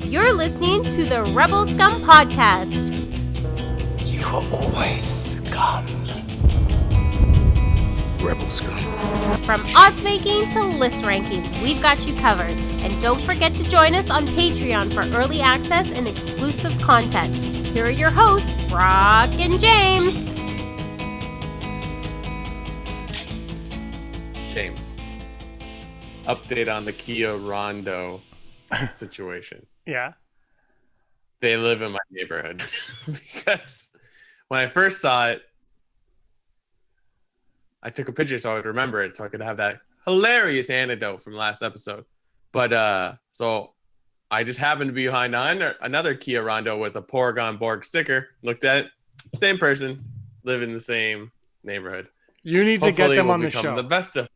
You're listening to the Rebel Scum podcast. You are always scum. Rebel Scum. From odds making to list rankings, we've got you covered. And don't forget to join us on Patreon for early access and exclusive content. Here are your hosts, Brock and James. James, update on the Kia Rondo situation. Yeah. They live in my neighborhood because when I first saw it, I took a picture so I would remember it, so I could have that hilarious anecdote from last episode. But so I just happened to be behind another Kia Rondo with a Porygon Borg sticker. Looked at it, same person, live in the same neighborhood. You need to get them on the show. The best of.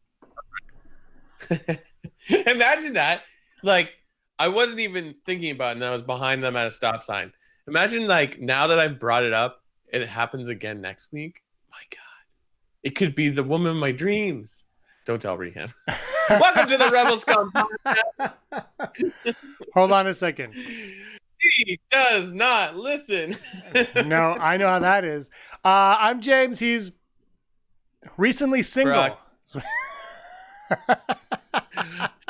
Imagine that. Like, I wasn't even thinking about it, and I was behind them at a stop sign. Imagine, like, now that I've brought it up, it happens again next week. My God. It could be the woman of my dreams. Don't tell Reham. Welcome to the Rebel Scum podcast. Hold on a second. He does not listen. No, I know how that is. I'm James. He's recently single.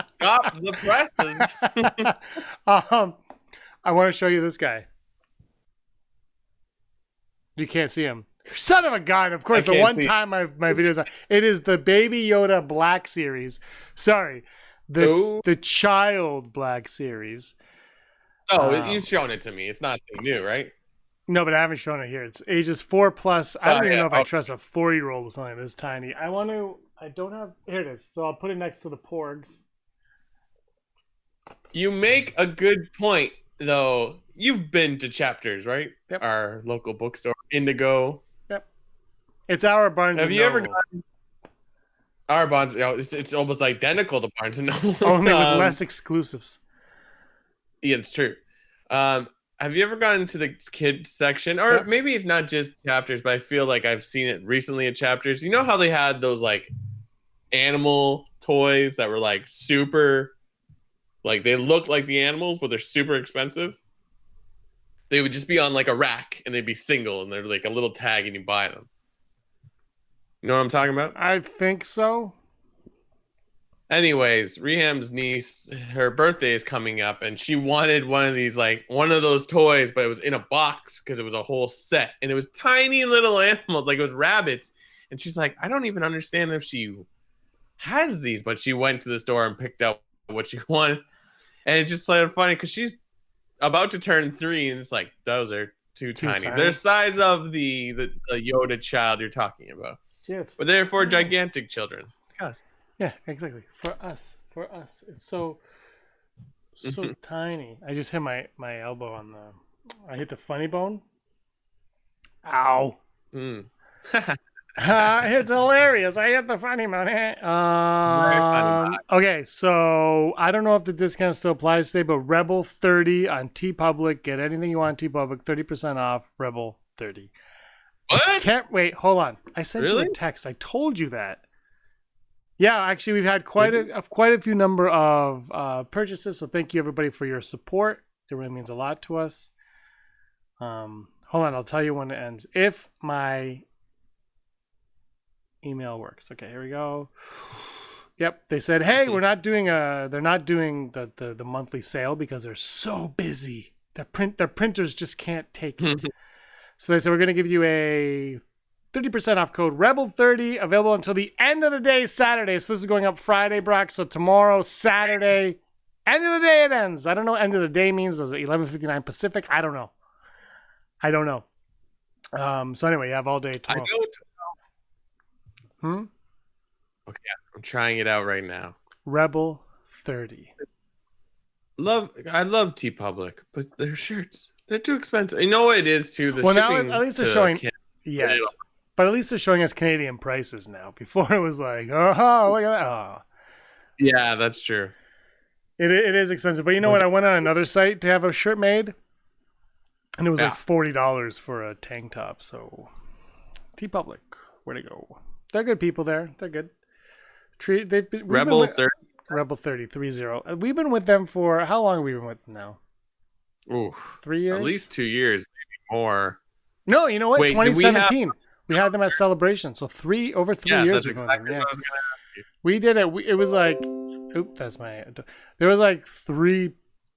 Stop the presents. I want to show you this guy. You can't see him. Son of a gun. Of course, the one time my videos are, it is the Baby Yoda Black series. Sorry. The Child Black series. Oh, you've shown it to me. It's not new, right? No, but I haven't shown it here. It's ages 4+. I don't even know if I trust a 4-year-old with something this tiny. I don't have, here it is. So I'll put it next to the Porgs. You make a good point, though. You've been to Chapters, right? Yep. Our local bookstore, Indigo. Yep. It's our Barnes and Noble. Have you ever gotten our Barnes? It's almost identical to Barnes and Noble. Only with less exclusives. Yeah, it's true. Have you ever gotten to the kids section? Or maybe it's not just Chapters, but I feel like I've seen it recently at Chapters. You know how they had those, like, animal toys that were, like, super... Like, they look like the animals, but they're super expensive. They would just be on, like, a rack, and they'd be single, and they're, like, a little tag, and you buy them. You know what I'm talking about? I think so. Anyways, Reham's niece, her birthday is coming up, and she wanted one of these, like, one of those toys, but it was in a box, because it was a whole set, and it was tiny little animals, like, it was rabbits. And she's like, I don't even understand if she has these, but she went to the store and picked out what she wanted. And it's just sort of funny because she's about to turn 3, and it's like, those are too tiny. They're the size of the Yoda child you're talking about. Yes. But they're for gigantic children. Yes. Yeah, exactly. For us. It's so tiny. I just hit my elbow on I hit the funny bone. Ow. It's hilarious. I hit the funny bone. Okay, so I don't know if the discount still applies today, but Rebel 30 on TeePublic. Get anything you want on TeePublic. 30% off. Rebel 30. What? Can't wait. Hold on. I sent you a text. I told you that. Yeah, actually, we've had quite a few number of purchases. So thank you everybody for your support. It really means a lot to us. Hold on. I'll tell you when it ends. If my email works. Okay, here we go. Yep, they said, hey, they're not doing the monthly sale because they're so busy. Their printers just can't take it. So they said, we're going to give you a 30% off code Rebel30, available until the end of the day, Saturday. So this is going up Friday, Brock. So tomorrow, Saturday, end of the day it ends. I don't know what end of the day means. Is it 11:59 Pacific? I don't know. So anyway, you have all day tomorrow. Okay, I'm trying it out right now. Rebel 30. I love TeePublic, but their shirts, they're too expensive. You know what it is too? The shipping now at least they're showing. Yes, but at least they're showing us Canadian prices now. Before it was like, oh, look at that. Oh. Yeah, that's true. It is expensive, but you know what? I went on another site to have a shirt made, and it was like $40 for a tank top. So, TeePublic, where to go? They're good people there. They're good. Rebel 30. Rebel 30, 30. We've been with them for, how long have we been with them now? Ooh, 3 years? at least 2 years, maybe more. No, you know what? Wait, 2017. We had them at Celebration, so over 3 years. That's exactly what I was gonna ask you. We did it. It was like, that's my. There was like 3.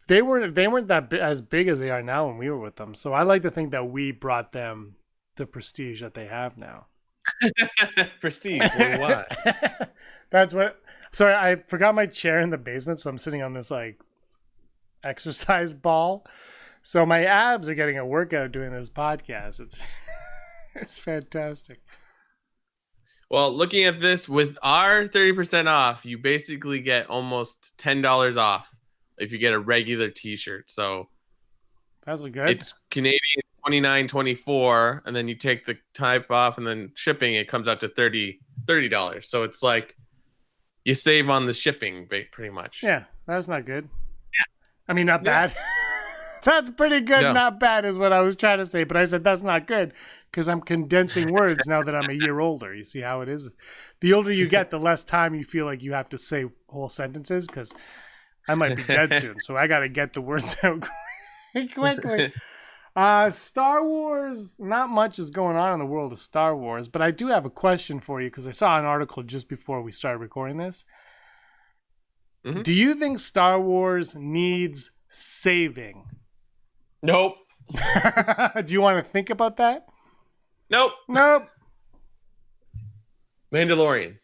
They weren't as big as they are now when we were with them. So I like to think that we brought them the prestige that they have now. Prestige, for what? That's what. Sorry, I forgot my chair in the basement, so I'm sitting on this like exercise ball. So my abs are getting a workout doing this podcast. It's fantastic. Well, looking at this with our 30% off, you basically get almost $10 off if you get a regular T-shirt. So that's good. It's Canadian $29.24, and then you take the type off, and then shipping it comes out to $30. So it's like you save on the shipping, pretty much. Yeah, that's not good. Yeah. I mean, not bad. That's pretty good. No. Not bad is what I was trying to say, but I said that's not good because I'm condensing words now that I'm a year older. You see how it is? The older you get, the less time you feel like you have to say whole sentences because I might be dead soon. So I got to get the words out quickly. Star Wars, not much is going on in the world of Star Wars, but I do have a question for you because I saw an article just before we started recording this. Mm-hmm. Do you think Star Wars needs saving? Nope. Do you want to think about that? Nope. Mandalorian.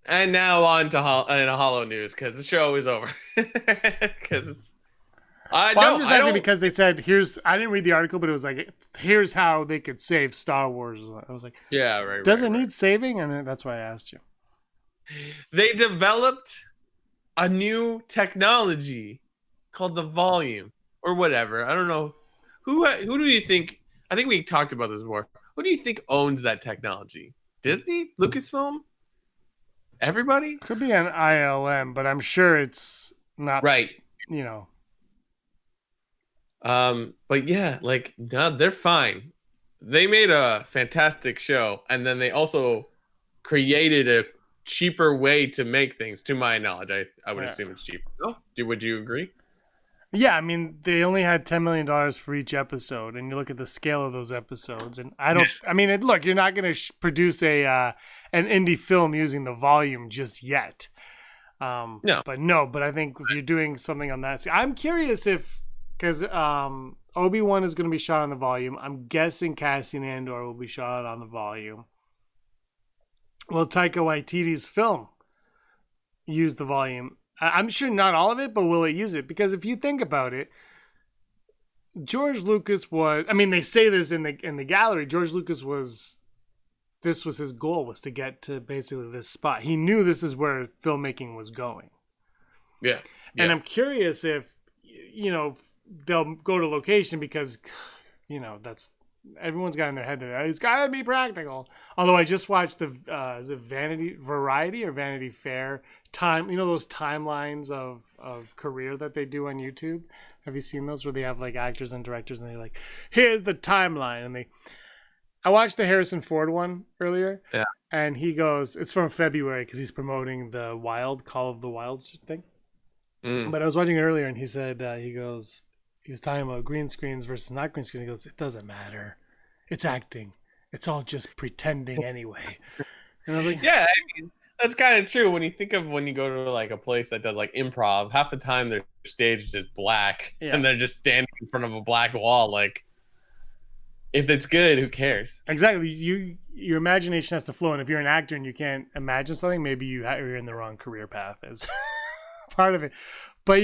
And now on to Hollow News because the show is over. Because it's. I'm just asking because they said I didn't read the article, but it was like, here's how they could save Star Wars. I was like, yeah, right. Does it need saving? And that's why I asked you. They developed a new technology called the volume or whatever. I don't know. Who do you think? I think we talked about this before. Who do you think owns that technology? Disney? Lucasfilm? Everybody? Could be an ILM, but I'm sure it's not. Right. You know. But yeah, like, no, they're fine. They made a fantastic show, and then they also created a cheaper way to make things, to my knowledge. I would assume it's cheaper. No? Would you agree? Yeah, I mean, they only had $10 million for each episode, and you look at the scale of those episodes, and look, you're not going to produce an indie film using the volume just yet. No. But I think if you're doing something on that, I'm curious because Obi-Wan is going to be shot on the volume. I'm guessing Cassian Andor will be shot on the volume. Will Taika Waititi's film use the volume? I'm sure not all of it, but will it use it? Because if you think about it, George Lucas was. I mean, they say this in the gallery. George Lucas this was his goal, was to get to basically this spot. He knew this is where filmmaking was going. Yeah. And I'm curious if they'll go to location because that's. Everyone's got in their head that it's got to be practical. Although I just watched the is it Variety or Vanity Fair those timelines of career that they do on YouTube. Have you seen those where they have like actors and directors and they're like, here's the timeline, and I watched the Harrison Ford one earlier. Yeah. And he goes, it's from February because he's promoting the Call of the Wild thing. But I was watching it earlier and he said he was talking about green screens versus not green screen. He goes, it doesn't matter. It's acting. It's all just pretending anyway. And I was like, yeah, I mean, that's kind of true. When you think of when you go to like a place that does like improv, half the time their stage is just black and they're just standing in front of a black wall. Like, if it's good, who cares? Exactly. Your imagination has to flow. And if you're an actor and you can't imagine something, maybe you're in the wrong career path as part of it. But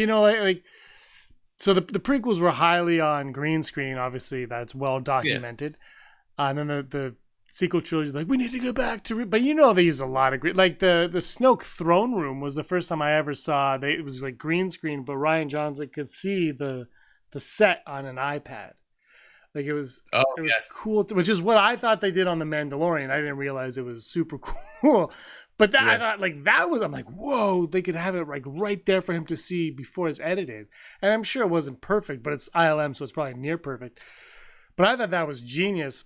so the prequels were highly on green screen. Obviously, that's well documented. Yeah. And then the sequel trilogy, like, we need to go back to... But they use a lot of green... Like, the Snoke throne room was the first time I ever saw... It was like green screen, but Rian Johnson could see the set on an iPad. Like, it was cool, which is what I thought they did on The Mandalorian. I didn't realize it was super cool. But I thought, like, that was... I'm like, whoa, they could have it like right there for him to see before it's edited. And I'm sure it wasn't perfect, but it's ILM, so it's probably near perfect. But I thought that was genius.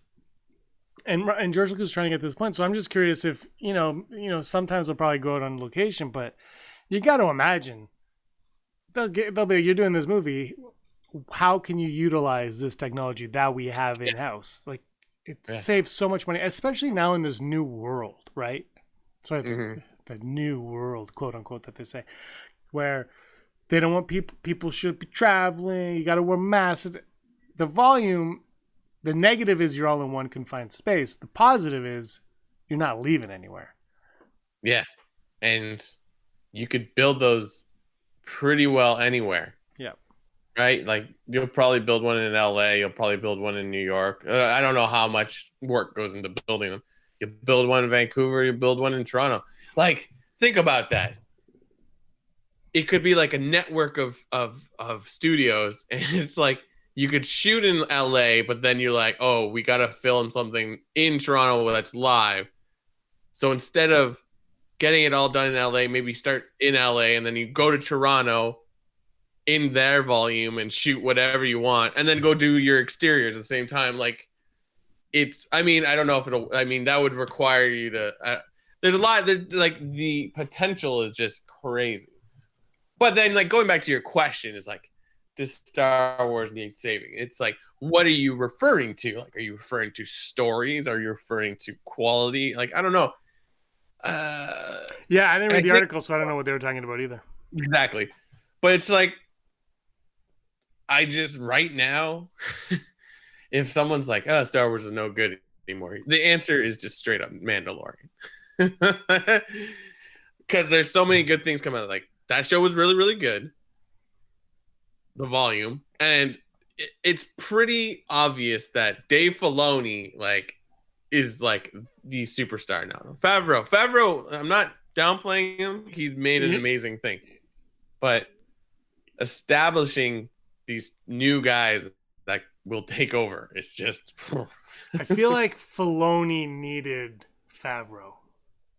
And George Lucas is trying to get to this point. So I'm just curious if, sometimes they'll probably go out on location, but you got to imagine they'll be, you're doing this movie. how can you utilize this technology that we have in house? Like, it saves so much money, especially now in this new world, right? So the new world, quote unquote, that they say, where they don't want people should be traveling. You got to wear masks. The volume, the negative is you're all in one confined space. The positive is you're not leaving anywhere. Yeah. And you could build those pretty well anywhere. Yeah. Right? Like, you'll probably build one in LA. You'll probably build one in New York. I don't know how much work goes into building them. You build one in Vancouver. You build one in Toronto. Like, think about that. It could be like a network of studios. And it's like, you could shoot in LA, but then you're like, oh, we got to film something in Toronto that's live. So instead of getting it all done in LA, maybe start in LA and then you go to Toronto in their volume and shoot whatever you want and then go do your exteriors at the same time. Like, I don't know if that would require you to, there's a lot that, like, the potential is just crazy. But then, like, going back to your question is like, does Star Wars need saving? It's like, what are you referring to? Like, are you referring to stories? Are you referring to quality? Like, I don't know. Yeah, I didn't read the article, so I don't know what they were talking about either. Exactly. But it's like, right now, if someone's like, oh, Star Wars is no good anymore, the answer is just straight up Mandalorian. Because there's so many good things coming out. Like, that show was really, really good. The volume. And it's pretty obvious that Dave Filoni, like, is like the superstar now. Favreau, I'm not downplaying him. He's made an amazing thing. But establishing these new guys that will take over, it's just... I feel like Filoni needed Favreau.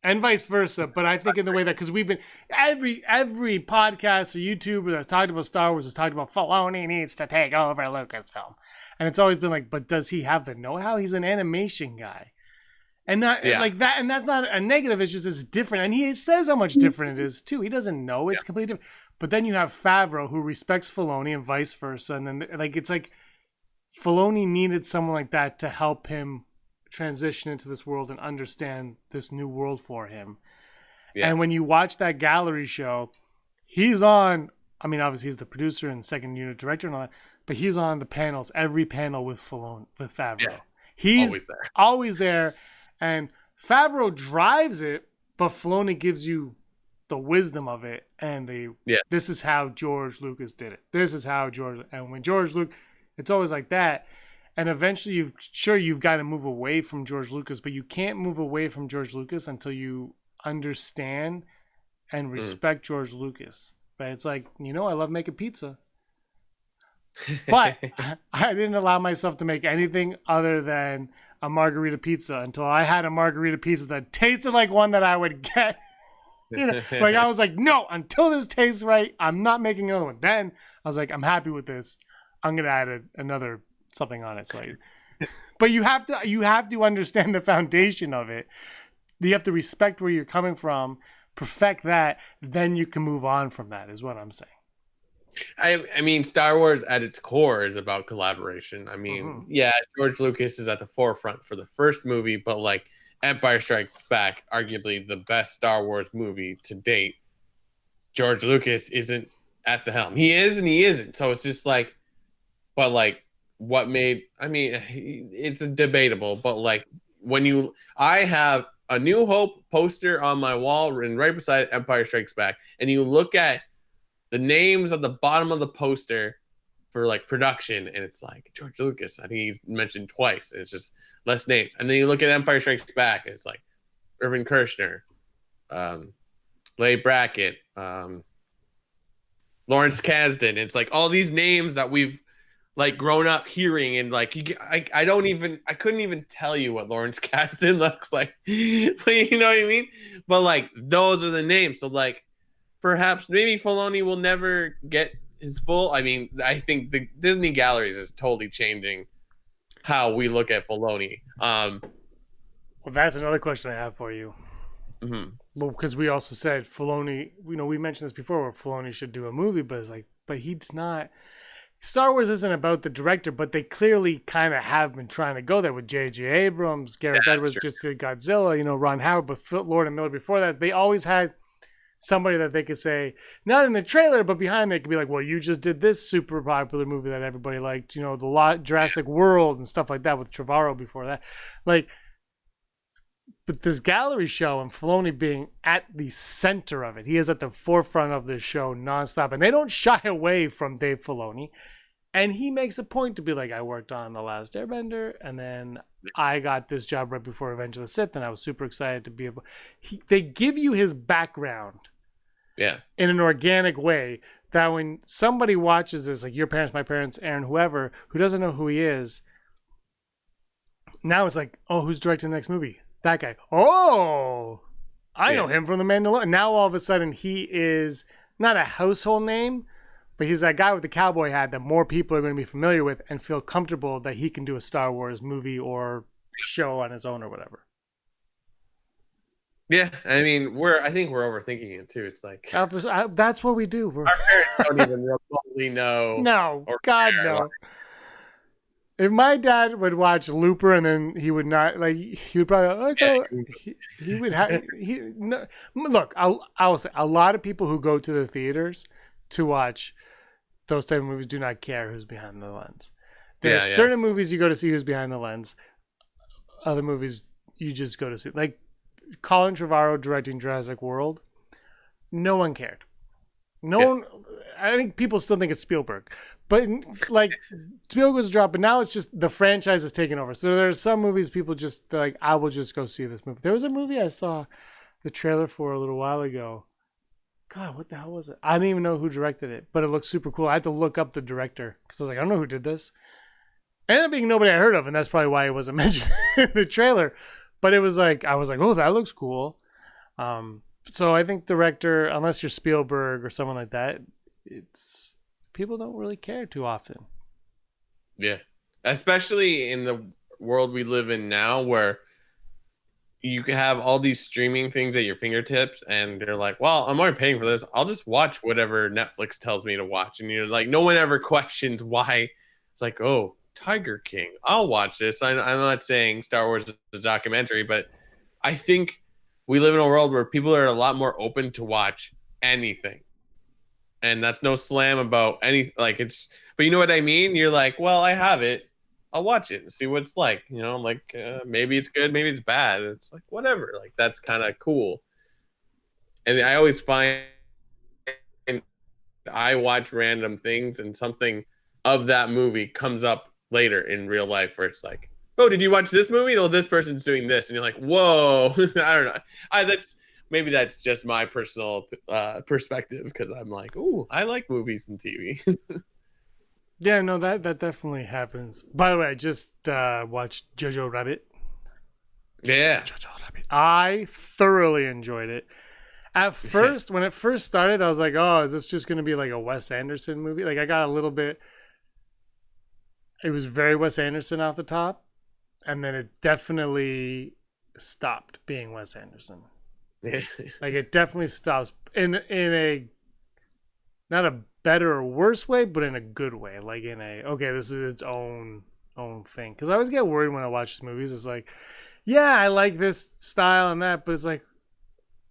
And vice versa, but I think in the way that, because we've been, every podcast or YouTuber that's talked about Star Wars has talked about Filoni needs to take over Lucasfilm. And it's always been like, but does he have the know-how? He's an animation guy. And like that, and that's not a negative, it's just it's different. And he says how much different it is too. He doesn't know it's completely different. But then you have Favreau who respects Filoni and vice versa. And then like it's like Filoni needed someone like that to help him transition into this world and understand this new world for him. Yeah. And when you watch that gallery show, he's on, I mean, obviously he's the producer and second unit director and all that, but he's on the panels, every panel with Favreau. Yeah. He's always there. And Favreau drives it, but Filoni gives you the wisdom of it. And this is how George Lucas did it. And when George Lucas, it's always like that. And eventually, you've got to move away from George Lucas, but you can't move away from George Lucas until you understand and respect George Lucas. But it's like, I love making pizza. But I didn't allow myself to make anything other than a margarita pizza until I had a margarita pizza that tasted like one that I would get. Like I was like, no, until this tastes right, I'm not making another one. Then I was like, I'm happy with this. I'm going to add another something on it. But you have to understand the foundation of it. You have to respect where you're coming from, perfect that, then you can move on from that, is what I'm saying. I mean, Star Wars at its core is about collaboration. I mean, George Lucas is at the forefront for the first movie, but like Empire Strikes Back, arguably the best Star Wars movie to date, George Lucas isn't at the helm. He is and he isn't. So it's just like, but like, it's debatable, but like I have a New Hope poster on my wall and right beside Empire Strikes Back, and you look at the names at the bottom of the poster for like production, and it's like George Lucas. I think he's mentioned twice, and it's just less names. And then you look at Empire Strikes Back, and it's like Irvin Kershner, Leigh Brackett, Lawrence Kasdan. It's like all these names that we've like grown up hearing, and like I couldn't even tell you what Lawrence Kasdan looks like, but you know what I mean. But like those are the names. So like perhaps maybe Filoni will never get his full. I mean, I think the Disney Galleries is totally changing how we look at Filoni. Well, that's another question I have for you. Mm-hmm. Well, because we also said Filoni. We mentioned this before, where Filoni should do a movie, but it's like, but he's not. Star Wars isn't about the director, but they clearly kind of have been trying to go there with J.J. Abrams, Gareth Edwards just did Godzilla, Ron Howard, but Lord and Miller before that. They always had somebody that they could say, not in the trailer, but behind they could be like, well, you just did this super popular movie that everybody liked, Jurassic World and stuff like that with Trevorrow before that. Like, but this gallery show and Filoni being at the center of it, he is at the forefront of this show nonstop. And they don't shy away from Dave Filoni. And he makes a point to be like, I worked on The Last Airbender, and then I got this job right before Revenge of the Sith, and I was super excited to be able... They give you his background in an organic way that when somebody watches this, like your parents, my parents, Aaron, whoever, who doesn't know who he is, now it's like, oh, who's directing the next movie? That guy. Oh, I know him from The Mandalorian. Now all of a sudden he is not a household name, but he's that guy with the cowboy hat that more people are going to be familiar with and feel comfortable that he can do a Star Wars movie or show on his own or whatever. Yeah, I mean, I think we're overthinking it too. It's like that's what we do. Our parents don't even remotely know. No, God no. If my dad would watch Looper and then he would not he would probably he would have no. Look, I'll say a lot of people who go to the theaters to watch those type of movies do not care who's behind the lens. There are certain movies you go to see who's behind the lens. Other movies you just go to see, like Colin Trevorrow directing Jurassic World. No one cared. No one. I think people still think it's Spielberg, but like Spielberg was a drop, but now it's just the franchise is taking over. So there's some movies people just like, I will just go see this movie. There was a movie I saw the trailer for a little while ago. God, what the hell was it? I didn't even know who directed it, but it looked super cool. I had to look up the director because I was like, I don't know who did this. Ended up being nobody I heard of, and that's probably why it wasn't mentioned in the trailer. But it was like, I was like, oh, that looks cool. So I think director, unless you're Spielberg or someone like that, it's people don't really care too often. Yeah, especially in the world we live in now, where you have all these streaming things at your fingertips, and you're like, well, I'm already paying for this. I'll just watch whatever Netflix tells me to watch. And you're like, no one ever questions why. It's like, oh, Tiger King, I'll watch this. I'm not saying Star Wars is a documentary, but I think we live in a world where people are a lot more open to watch anything. And that's no slam about any, like it's, but you know what I mean? You're like, well, I have it. I'll watch it and see what it's like. Maybe it's good, maybe it's bad. It's like, whatever. Like, that's kind of cool. And I always find I watch random things and something of that movie comes up later in real life where it's like, oh, did you watch this movie? Oh, this person's doing this. And you're like, whoa. I don't know. Maybe that's just my personal perspective because I'm like, ooh, I like movies and TV. Yeah, no, that definitely happens. By the way, I just watched Jojo Rabbit. Yeah. Jojo Rabbit. I thoroughly enjoyed it. At first, when it first started, I was like, oh, is this just going to be like a Wes Anderson movie? Like, I got a little bit... It was very Wes Anderson off the top. And then it definitely stopped being Wes Anderson. Like, it definitely stops in a... Not a better or worse way, but in a good way. Like in a, okay, this is its own thing. Because I always get worried when I watch these movies. It's like, yeah, I like this style and that, but it's like,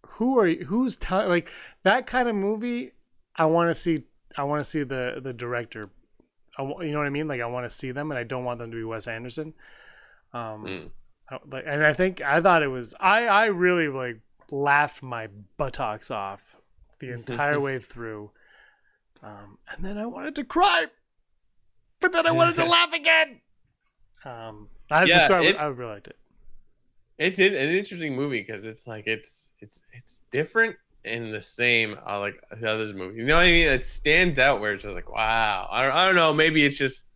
who's telling, like that kind of movie? I want to see the director. You know what I mean? Like I want to see them, and I don't want them to be Wes Anderson. And I thought it was. I really like laughed my buttocks off the entire way through. And then I wanted to cry, but then I wanted to laugh again. I really liked it. It's an interesting movie because it's like it's different in the same like the other movies. You know what I mean? It stands out where it's just like, wow. I don't know. Maybe it's just.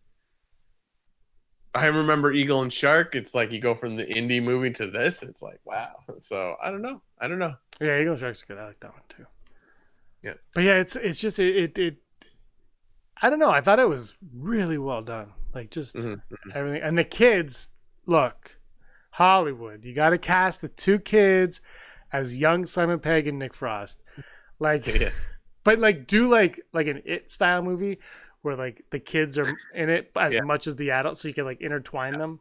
I remember Eagle and Shark. It's like you go from the indie movie to this. It's like wow. So I don't know. Yeah, Eagle and Shark's good. I like that one too. Yeah, but yeah, it's just it. I don't know. I thought it was really well done. Like just everything, and the kids. Look, Hollywood. You got to cast the two kids as young Simon Pegg and Nick Frost. Like, but like do like an It style movie where like the kids are in it as much as the adults, so you can like intertwine them,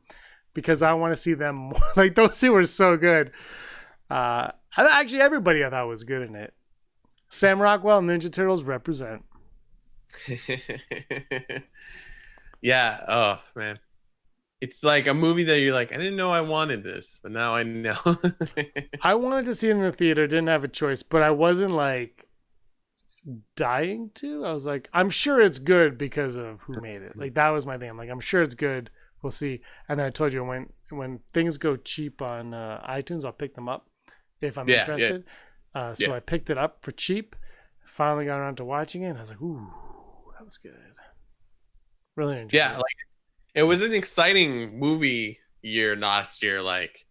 because I want to see them more. Like those two were so good. Actually, everybody I thought was good in it. Sam Rockwell and Ninja Turtles represent. Yeah. Oh man, it's like a movie that you're like, I didn't know I wanted this, but now I know. I wanted to see it in the theater, didn't have a choice, but I wasn't like dying to. I was like, I'm sure it's good because of who made it. Like that was my thing. I'm like, I'm sure it's good. We'll see. And then I told you when things go cheap on iTunes, I'll pick them up if I'm interested. So I picked it up for cheap. Finally got around to watching it. And I was like, ooh, that was good. Really enjoyed it. Yeah, like it was an exciting movie year last year. Like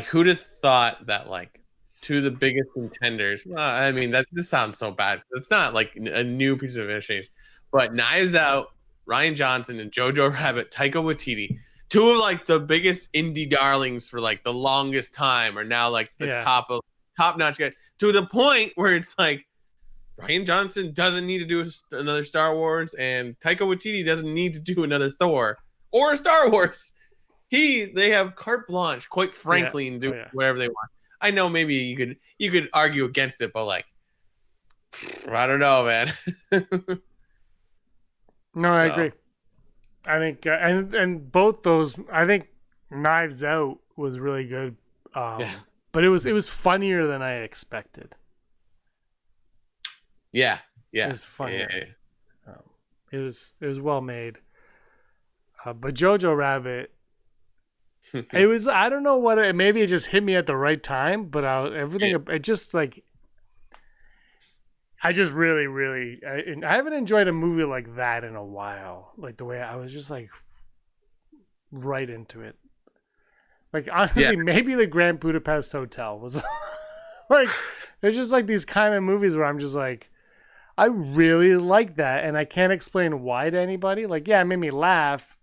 who'd have thought that like two of the biggest contenders? Well, I mean, this sounds so bad. It's not like a new piece of information, but Knives Out, Rian Johnson, and Jojo Rabbit, Taika Waititi, two of like the biggest indie darlings for like the longest time, are now like the top notch guys, to the point where it's like Rian Johnson doesn't need to do another Star Wars, and Taika Waititi doesn't need to do another Thor or a Star Wars. They have carte blanche, quite frankly, and do whatever they want. I know maybe you could argue against it, but like, I don't know, man. No, I agree. I think and both those, I think Knives Out was really good, but it was funnier than I expected. Yeah. It was funnier. It was well made. But Jojo Rabbit, it was, I don't know what maybe it just hit me at the right time, but it just like, I just really, I haven't enjoyed a movie like that in a while. Like the way I was just like right into it. Like honestly, maybe the Grand Budapest Hotel was like, there's just like these kind of movies where I'm just like, I really like that. And I can't explain why to anybody. Like, yeah, it made me laugh,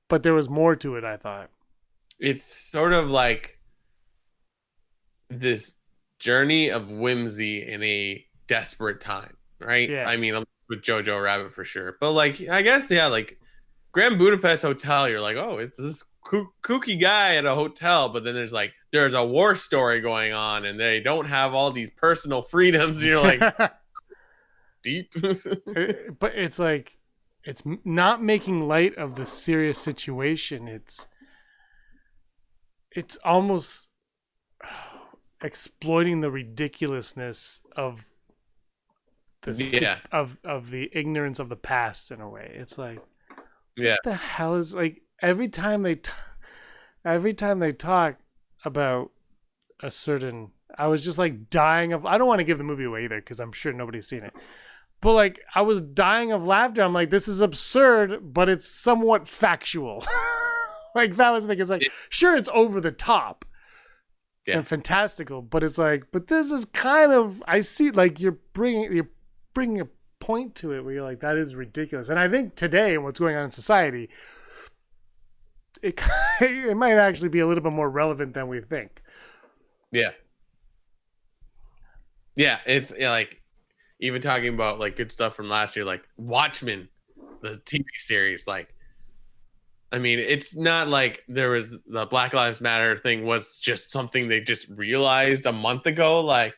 but there was more to it, I thought. It's sort of like this journey of whimsy in a desperate time, right? Yeah. I mean, with Jojo Rabbit for sure, but like, I guess like Grand Budapest Hotel, you're like, oh, it's this kooky guy at a hotel, but then there's a war story going on, and they don't have all these personal freedoms. You're like, deep. But it's like, it's not making light of the serious situation. It's almost exploiting the ridiculousness of of the ignorance of the past in a way. It's like, what the hell is, like, every time they talk about a certain, I was just like dying of, I don't want to give the movie away either because I'm sure nobody's seen it, but like I was dying of laughter. I'm like, this is absurd, but it's somewhat factual. Like that was the thing. It's like, sure, it's over the top and fantastical, but it's like, but this is kind of, I see, like you're bringing a point to it where you're like, that is ridiculous. And I think today and what's going on in society, it might actually be a little bit more relevant than we think. Yeah. It's like, even talking about like good stuff from last year, like Watchmen, the TV series, like, I mean, it's not like there was the Black Lives Matter thing was just something they just realized a month ago. Like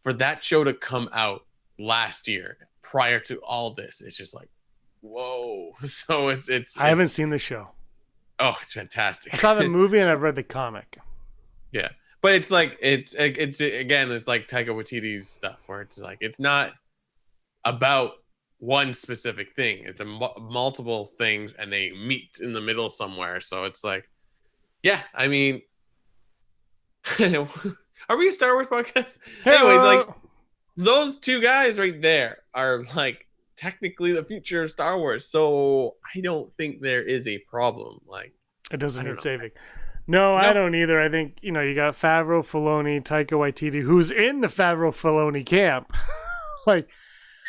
for that show to come out last year prior to all this, it's just like, whoa. So it's I haven't seen the show. Oh, it's fantastic. I saw the movie and I've read the comic. Yeah. But it's like, it's again, it's like Taika Waititi's stuff where it's like, it's not about one specific thing. It's multiple things and they meet in the middle somewhere. So it's like, yeah, I mean, are we a Star Wars podcast? Hello. Anyways, like those two guys right there are like technically the future of Star Wars. So I don't think there is a problem. Like it doesn't need saving. No, I don't either. I think, you got Favreau, Filoni, Taika Waititi, who's in the Favreau, Filoni camp. Like,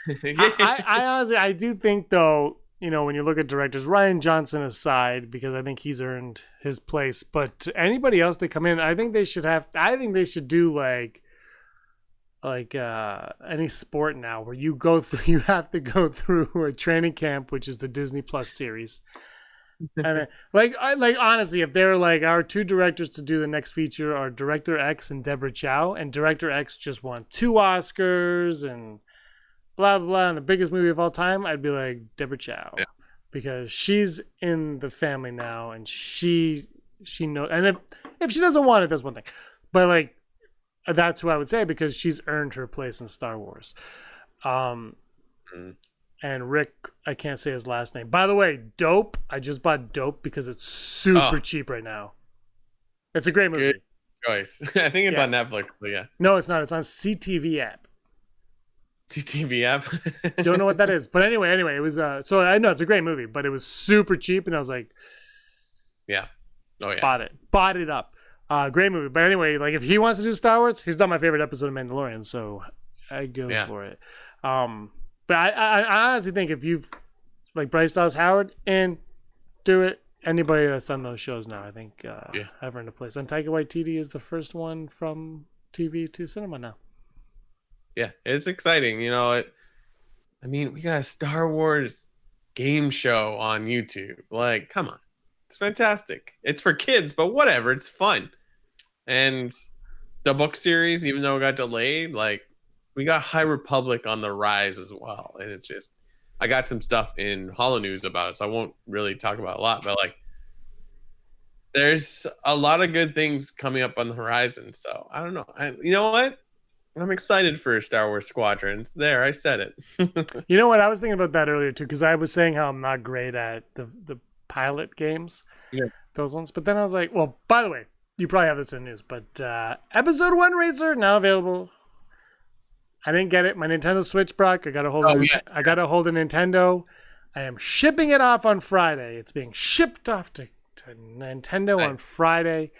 I honestly, I do think though, when you look at directors, Rian Johnson aside, because I think he's earned his place, but anybody else that come in, I think they should do like like any sport now where you have to go through a training camp, which is the Disney Plus series. And honestly, if they're like our two directors to do the next feature are Director X and Deborah Chow, and Director X just won 2 Oscars and blah blah blah, and the biggest movie of all time, I'd be like Deborah Chow, because she's in the family now, and she knows. And if she doesn't want it, that's one thing, but like that's who I would say, because she's earned her place in Star Wars. And Rick, I can't say his last name. By the way, Dope. I just bought Dope because it's super cheap right now. It's a great movie. Good choice. I think it's on Netflix, but yeah. No, it's not. It's on CTV app. CTV app? Don't know what that is. But anyway, it was, so I know it's a great movie, but it was super cheap, and I was like, yeah. Oh, yeah. Bought it up. Great movie. But anyway, like if he wants to do Star Wars, he's done my favorite episode of Mandalorian, so I go for it. But I honestly think if you've, like Bryce Dallas Howard, and do it, anybody that's done those shows now, I think have earned a place. And Taika Waititi is the first one from TV to cinema now. Yeah, it's exciting. You know, we got a Star Wars game show on YouTube. Like, come on. It's fantastic. It's for kids, but whatever. It's fun. And the book series, even though it got delayed, like, we got High Republic on the rise as well. And it's just, I got some stuff in Holo News about it, so I won't really talk about a lot, but like, there's a lot of good things coming up on the horizon. So I don't know. You know what? I'm excited for Star Wars Squadrons. There, I said it. You know what? I was thinking about that earlier too, because I was saying how I'm not great at the pilot games, those ones. But then I was like, well, by the way, you probably have this in the news, but Episode 1 Racer now available. I didn't get it. My Nintendo Switch broke. I got a hold of Nintendo. I am shipping it off on Friday. It's being shipped off to Nintendo on Friday.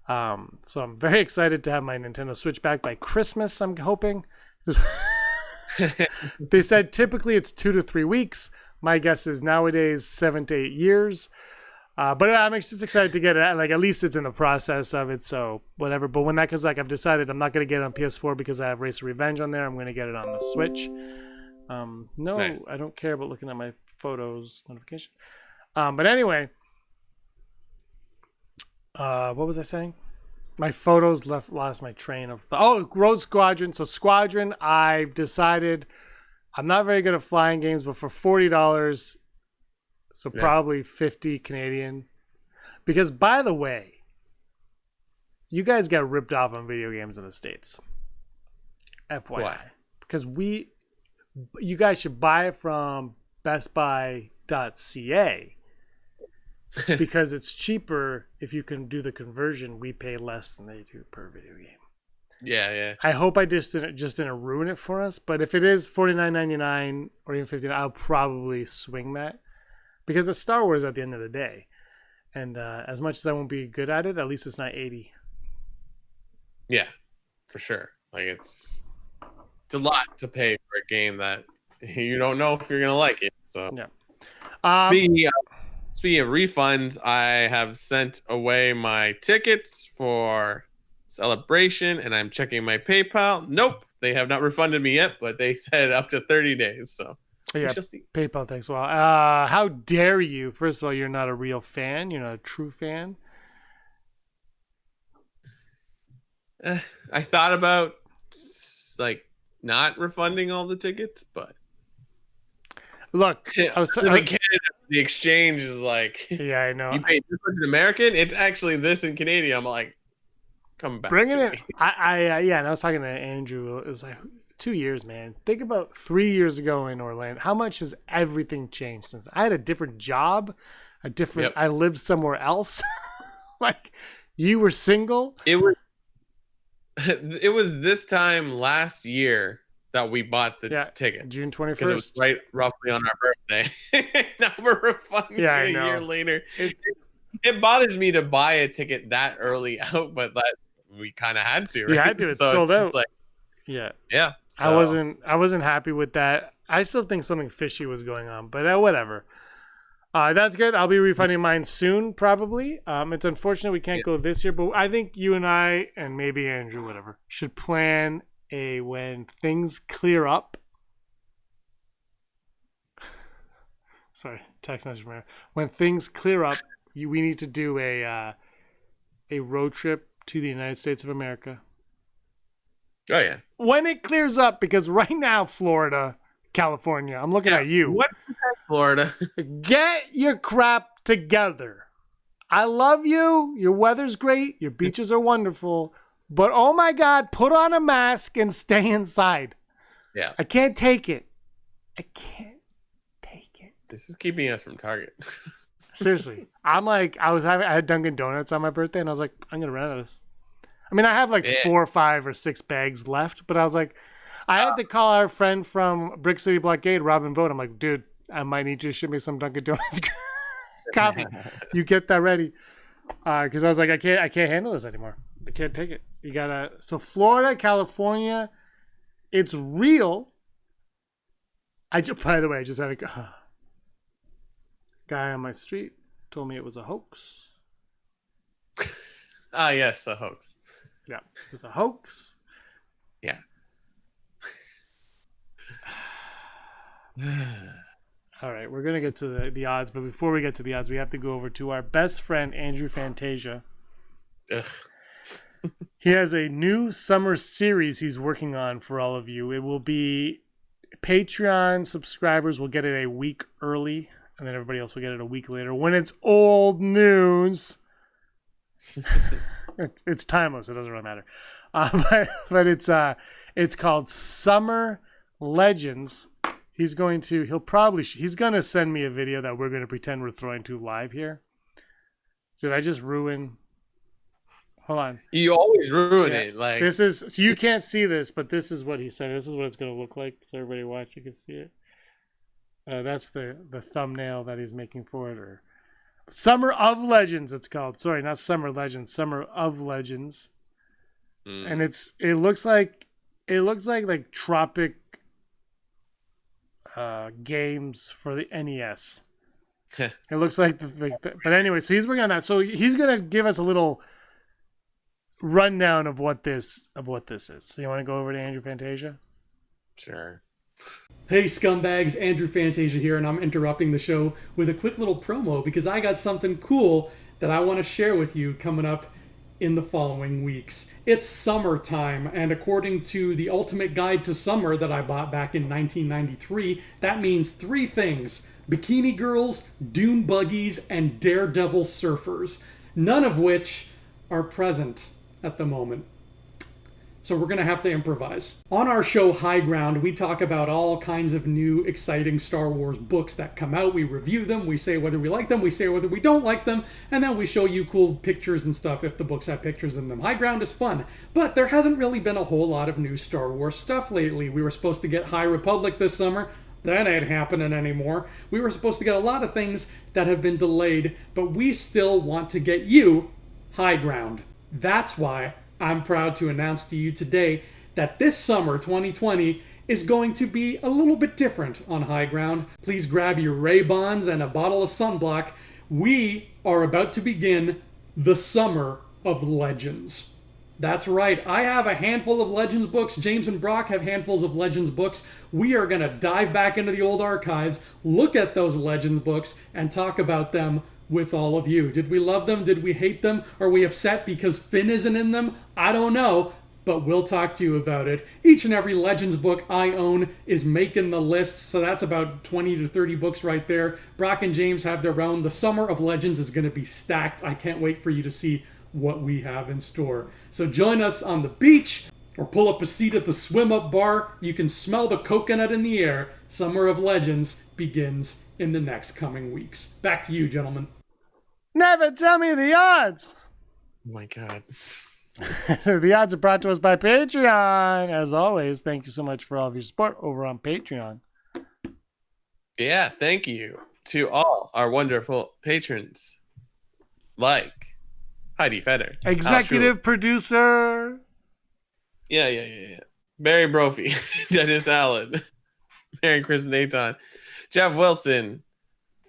So I'm very excited to have my Nintendo Switch back by Christmas, I'm hoping. They said typically it's 2 to 3 weeks. My guess is nowadays 7 to 8 years. But I'm just excited to get it. Like, at least it's in the process of it, so whatever. But when that comes, like, I've decided I'm not going to get it on PS4 because I have Racer Revenge on there. I'm going to get it on the Switch. Nice. I don't care about looking at my photos notification. But anyway, what was I saying? My photos lost my train of thought. Road Squadron. So Squadron, I've decided I'm not very good at flying games, but for $40, so probably 50 Canadian. Because, by the way, you guys got ripped off on video games in the States. FYI. Why? Because you guys should buy it from bestbuy.ca. Because it's cheaper if you can do the conversion. We pay less than they do per video game. Yeah. I hope I just didn't ruin it for us. But if it is $49.99 or even $50, I'll probably swing that. Because it's Star Wars at the end of the day. And as much as I won't be good at it, at least it's not 80. Yeah, for sure. Like, it's a lot to pay for a game that you don't know if you're going to like it. So, yeah. Speaking of refunds, I have sent away my tickets for Celebration, and I'm checking my PayPal. Nope, they have not refunded me yet, but they said up to 30 days. So, yeah, PayPal takes a while. How dare you? First of all, you're not a real fan. You're not a true fan. I thought about like not refunding all the tickets, but look, Canada, the exchange is like, yeah, I know. You pay this much in American, it's actually this in Canadian. I'm like, come back. Bring it in. Me. And I was talking to Andrew. It was like 2 years, man. Think about 3 years ago in Orlando. How much has everything changed since? I had a different job, I lived somewhere else. Like, you were single. It was this time last year that we bought the tickets. June 21st. Because it was right roughly on our birthday. Now we're refunding a year later. It bothers me to buy a ticket that early out, but that we kind of had to, right? Yeah, I do. It's sold out. Like, yeah. So. I wasn't happy with that. I still think something fishy was going on, but whatever. That's good. I'll be refunding mine soon, probably. It's unfortunate we can't go this year, but I think you and I, and maybe Andrew, whatever, should plan when things clear up. Sorry, text message from her. When things clear up, we need to do a road trip to the United States of America. Oh yeah. When it clears up, because right now, Florida, California, I'm looking at you. What Florida? Get your crap together. I love you. Your weather's great. Your beaches are wonderful. But oh my God, put on a mask and stay inside. Yeah. I can't take it. I can't take it. This is keeping us from Target. Seriously. I had Dunkin' Donuts on my birthday and I was like, I'm going to run out of this. I mean, I have like 4 or 5 or 6 bags left, but I was like, I had to call our friend from Brick City Blockade, Robin Vogt. I'm like, dude, I might need you to ship me some Dunkin' Donuts coffee. You get that ready. Because I was like, I can't handle this anymore. I can't take it. You gotta. So Florida, California, it's real. By the way, I just had a guy on my street told me it was a hoax. Ah, yes, a hoax. Yeah, it was a hoax. Yeah. All right, we're gonna get to the odds, but before we get to the odds, we have to go over to our best friend Andrew Fantasia. Ugh. He has a new summer series he's working on for all of you. It will be Patreon subscribers will get it a week early, and then everybody else will get it a week later when it's old news. It's timeless. It doesn't really matter. But it's called Summer Legends. He's going to send me a video that we're going to pretend we're throwing to live here. Did I just ruin? Hold on. You always ruin it. Like this is so you can't see this, but this is what he said. This is what it's going to look like. So everybody watch, you can see it. That's the thumbnail that he's making for it, or Summer of Legends. It's called. Sorry, not Summer Legends. Summer of Legends. And it looks like Tropic games for the NES. It looks like but anyway, so he's working on that. So he's gonna give us a little rundown of what this is. So you want to go over to Andrew Fantasia? Sure. Hey scumbags, Andrew Fantasia here, and I'm interrupting the show with a quick little promo because I got something cool that I want to share with you coming up in the following weeks. It's summertime, and according to the Ultimate Guide to Summer that I bought back in 1993, that means 3 things: bikini girls, dune buggies, and daredevil surfers, none of which are present at the moment. So we're going to have to improvise. On our show High Ground, we talk about all kinds of new, exciting Star Wars books that come out. We review them, we say whether we like them, we say whether we don't like them, and then we show you cool pictures and stuff if the books have pictures in them. High Ground is fun, but there hasn't really been a whole lot of new Star Wars stuff lately. We were supposed to get High Republic this summer. That ain't happening anymore. We were supposed to get a lot of things that have been delayed, but we still want to get you High Ground. That's why I'm proud to announce to you today that this summer 2020 is going to be a little bit different on High Ground. Please grab your Ray-Bans and a bottle of sunblock. We are about to begin the Summer of Legends. That's right, I have a handful of Legends books. James and Brock have handfuls of Legends books. We are going to dive back into the old archives, look at those Legends books, and talk about them with all of you. Did we love them? Did we hate them? Are we upset because Finn isn't in them? I don't know, but we'll talk to you about it. Each and every Legends book I own is making the list, so that's about 20 to 30 books right there. Brock and James have their own. The Summer of Legends is going to be stacked. I can't wait for you to see what we have in store. So join us on the beach or pull up a seat at the swim-up bar. You can smell the coconut in the air. Summer of Legends begins in the next coming weeks. Back to you, gentlemen. Never tell me the odds. Oh my God. The odds are brought to us by Patreon. As always, thank you so much for all of your support over on Patreon. Yeah, thank you to all our wonderful patrons, like Heidi Feder, Executive producer. Yeah. Barry Brophy, Dennis Allen, Mary Chris Naton, Jeff Wilson,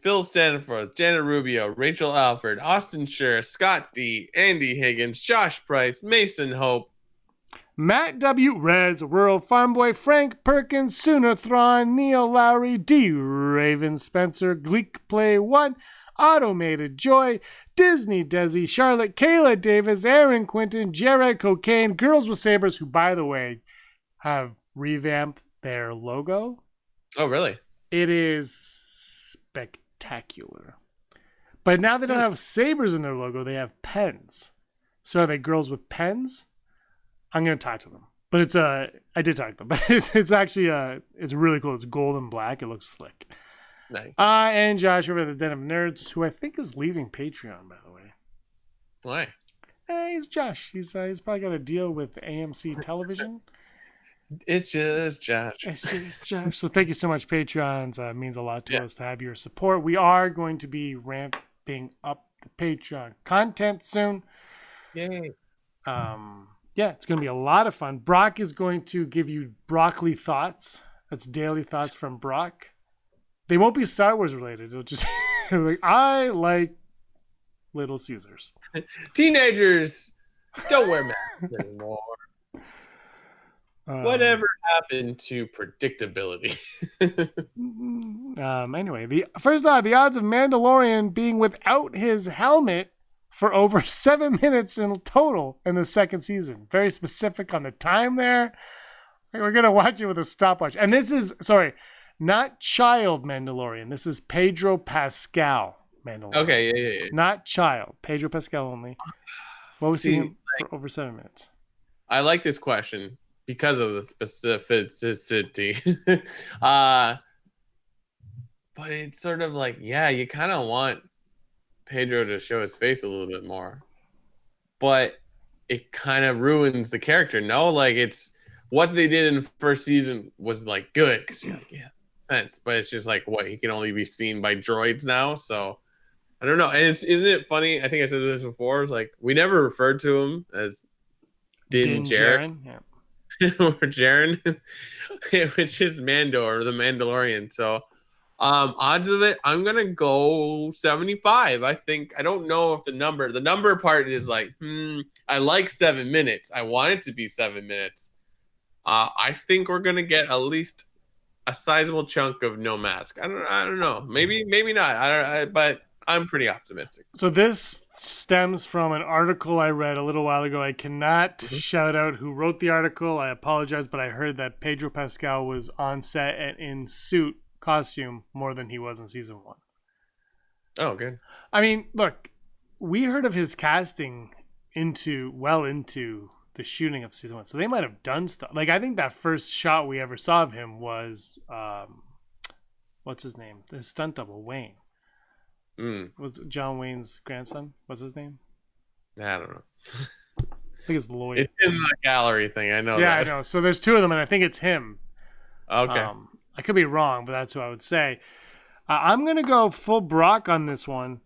Phil Stanford, Janet Rubio, Rachel Alford, Austin Scher, Scott D, Andy Higgins, Josh Price, Mason Hope, Matt W, Rez, Rural Farm Boy, Frank Perkins, Sooner Thrawn, Neil Lowry, D Raven Spencer, Gleek Play 1, Automated Joy, Disney Desi, Charlotte, Kayla Davis, Aaron Quinton, Jared Cocaine, Girls with Sabers, who, by the way, have revamped their logo. Oh, really? It is spectacular. But now they don't have sabers in their logo, they have pens. So are they girls with pens? I'm going to talk to them. But I did talk to them. But it's actually, it's really cool. It's gold and black. It looks slick. Nice. And Josh over at the Den of Nerds, who I think is leaving Patreon, by the way. Why? He's Josh. He's probably got a deal with AMC Television. It's just Josh. It's just Josh. So thank you so much, Patreons. It means a lot to us to have your support. We are going to be ramping up the Patreon content soon. Yay. It's going to be a lot of fun. Brock is going to give you broccoli thoughts. That's daily thoughts from Brock. They won't be Star Wars related. It'll just be like, I like Little Caesars. Teenagers don't wear masks anymore. Whatever happened to predictability? Anyway, the odds of Mandalorian being without his helmet for over 7 minutes in total in the second season. Very specific on the time there. We're going to watch it with a stopwatch. And this is, not child Mandalorian. This is Pedro Pascal Mandalorian. Okay, yeah. Not child. Pedro Pascal only. What was he for over 7 minutes? I like this question because of the specificity. But it's sort of like, you kind of want Pedro to show his face a little bit more. But it kind of ruins the character. No, like it's what they did in the first season was like good because you're like, sense. But it's just like what he can only be seen by droids now. So I don't know. And isn't it funny? I think I said this before. It's like we never referred to him as Din Djarin. Or Jaren, which is Mando or the Mandalorian. So odds of it, I'm gonna go 75. I think I don't know if the number part is like, I like 7 minutes. I want it to be 7 minutes. I think we're gonna get at least a sizable chunk of no mask. I don't know. Maybe not. But I'm pretty optimistic. So this stems from an article I read a little while ago. I cannot shout out who wrote the article. I apologize, but I heard that Pedro Pascal was on set and in suit costume more than he was in season 1. Oh, good. I mean, look, we heard of his casting into the shooting of season 1, so they might have done stuff. Like I think that first shot we ever saw of him was what's his name? His stunt double, Wayne. Was John Wayne's grandson? What's his name? I don't know. I think it's Lloyd. It's in the gallery thing. I know. Yeah, that. I know. So there's 2 of them, and I think it's him. Okay. I could be wrong, but that's who I would say. I'm gonna go full Brock on this one.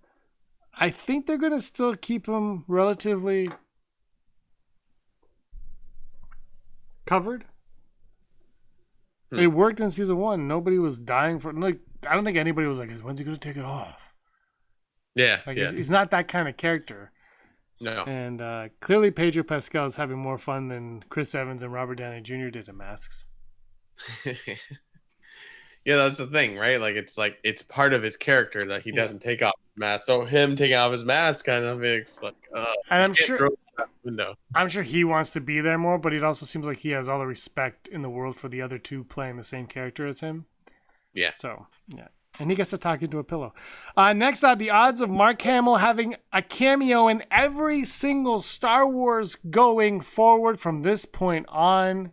I think they're gonna still keep him relatively covered. It worked in season 1. Nobody was dying for like. I don't think anybody was like, "When's he gonna take it off?" Yeah, He's not that kind of character. No. And clearly, Pedro Pascal is having more fun than Chris Evans and Robert Downey Jr. did in masks. Yeah, that's the thing, right? Like it's part of his character that he doesn't take off his mask. So him taking off his mask kind of makes like, and I'm sure throw it out the window. I'm sure he wants to be there more, but it also seems like he has all the respect in the world for the other 2 playing the same character as him. Yeah. So, and he gets to talk into a pillow. Next up, the odds of Mark Hamill having a cameo in every single Star Wars going forward from this point on.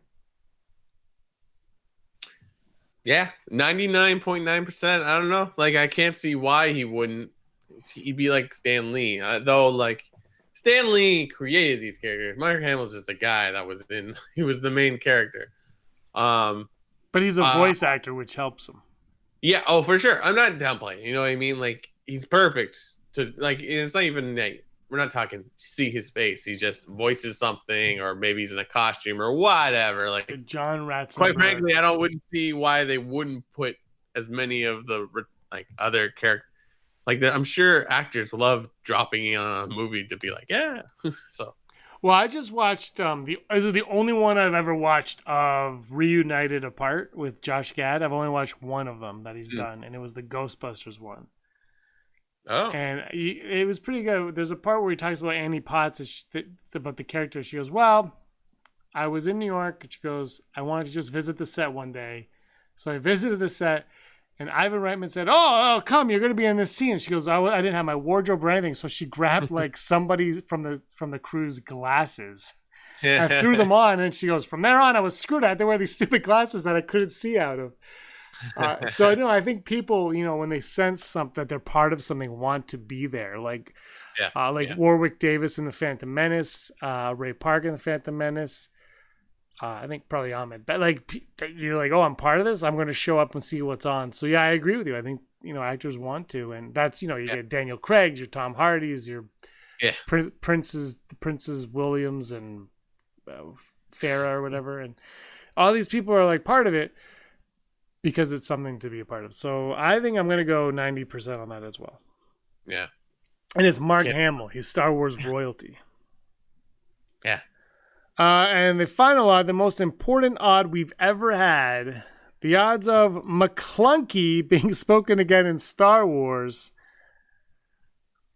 Yeah, 99.9%. I don't know. Like, I can't see why he wouldn't. He'd be like Stan Lee. Though, like, Stan Lee created these characters. Mark Hamill's just a guy that was he was the main character. But he's a voice actor, which helps him. Yeah, oh, for sure. I'm not downplaying. You know what I mean? Like, he's perfect to, like, it's not even, like, we're not talking see his face. He just voices something, or maybe he's in a costume or whatever. Like, John Ratzenberger. Quite frankly, I wouldn't see why they wouldn't put as many of the, like, other characters. Like, I'm sure actors love dropping in on a movie to be like, yeah. So. Well, I just watched this is the only one I've ever watched of Reunited Apart with Josh Gad. I've only watched one of them that he's done, and it was the Ghostbusters one. Oh. And it was pretty good. There's a part where he talks about Annie Potts, about the character. She goes, well, I was in New York, and she goes, I wanted to just visit the set one day. So I visited the set, and Ivan Reitman said, oh, come, you're going to be in this scene. And she goes, I didn't have my wardrobe or anything. So she grabbed like somebody from the crew's glasses and threw them on. And she goes, from there on, I was screwed. I had to wear these stupid glasses that I couldn't see out of. So I think people, when they sense something, that they're part of something, want to be there. Like Warwick Davis in The Phantom Menace, Ray Park in The Phantom Menace. I think probably Ahmed. But like, you're like, oh, I'm part of this. I'm going to show up and see what's on. So yeah, I agree with you. I think actors want to, and that's you get Daniel Craig's, your Tom Hardy's, your Prince's Williams and Farah or whatever, and all these people are like part of it because it's something to be a part of. So I think I'm going to go 90% on that as well. Yeah, and it's Mark Hamill. He's Star Wars royalty. Yeah. And the final odd, the most important odd we've ever had, the odds of McClunky being spoken again in Star Wars.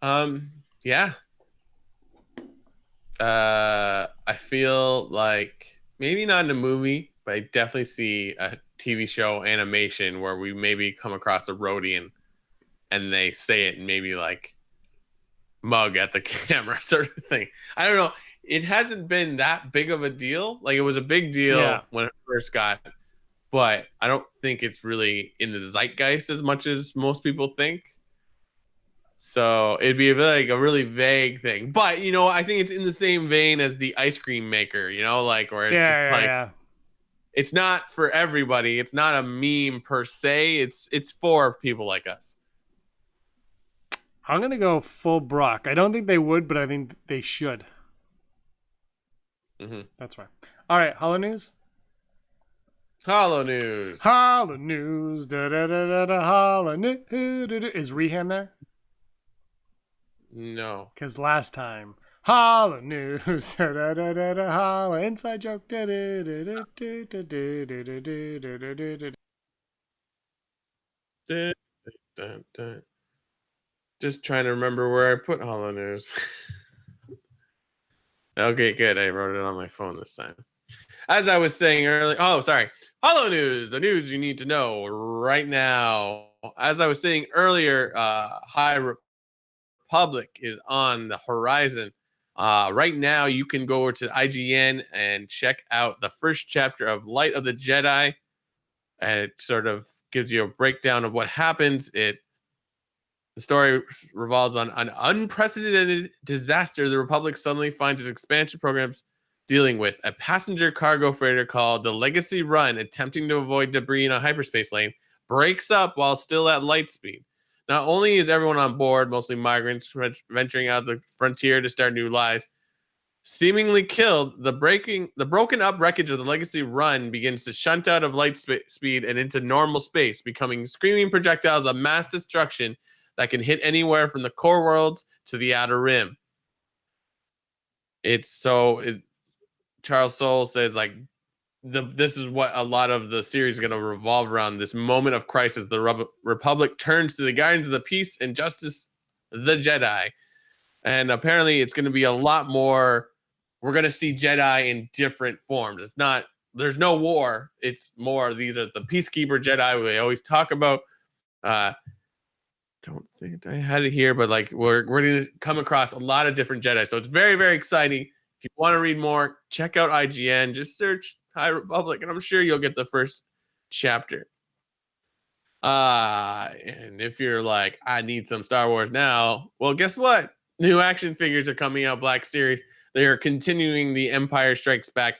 Yeah. I feel like maybe not in a movie, but I definitely see a TV show animation where we maybe come across a Rhodian and they say it and maybe like mug at the camera sort of thing. I don't know. It hasn't been that big of a deal. Like, it was a big deal when it first got, but I don't think it's really in the zeitgeist as much as most people think. So it'd be like a really vague thing. But, I think it's in the same vein as the ice cream maker, like, where it's it's not for everybody. It's not a meme per se. It's for people like us. I'm going to go full Brock. I don't think they would, but I think they should. Mm-hmm. That's right. All right, Hollow News. Hollow News. Hollow News. Da da da da da. Hollow News. Is Rehan there? No. Because last time, Hollow News. Da da da da da. Hollow inside joke. Da da da da da da da da da da da. Just trying to remember where I put Hollow News. Okay, good. I wrote it on my phone this time. As I was saying earlier, Hollow News, the news you need to know right now. As I was saying earlier, High Republic is on the horizon. Right now, you can go over to IGN and check out the first chapter of Light of the Jedi, and it sort of gives you a breakdown of what happens. The story revolves on an unprecedented disaster the Republic suddenly finds its expansion programs dealing with. A passenger cargo freighter called the Legacy Run, attempting to avoid debris in a hyperspace lane, breaks up while still at light speed. Not only is everyone on board, mostly migrants venturing out the frontier to start new lives, seemingly killed, the broken up wreckage of the Legacy Run begins to shunt out of light speed and into normal space, becoming screaming projectiles of mass destruction that can hit anywhere from the core worlds to the outer rim. Charles Soule says, like, this is what a lot of the series is going to revolve around. This moment of crisis, the Republic turns to the Guardians of the Peace and Justice, the Jedi. And apparently it's going to be a lot more. We're going to see Jedi in different forms. There's no war. It's more, these are the Peacekeeper Jedi we always talk about. Don't think I had it here, but like we're going to come across a lot of different Jedi. So it's very, very exciting. If you want to read more, check out IGN. Just search High Republic, and I'm sure you'll get the first chapter. And if you're like, I need some Star Wars now, well, guess what? New action figures are coming out, Black Series. They are continuing the Empire Strikes Back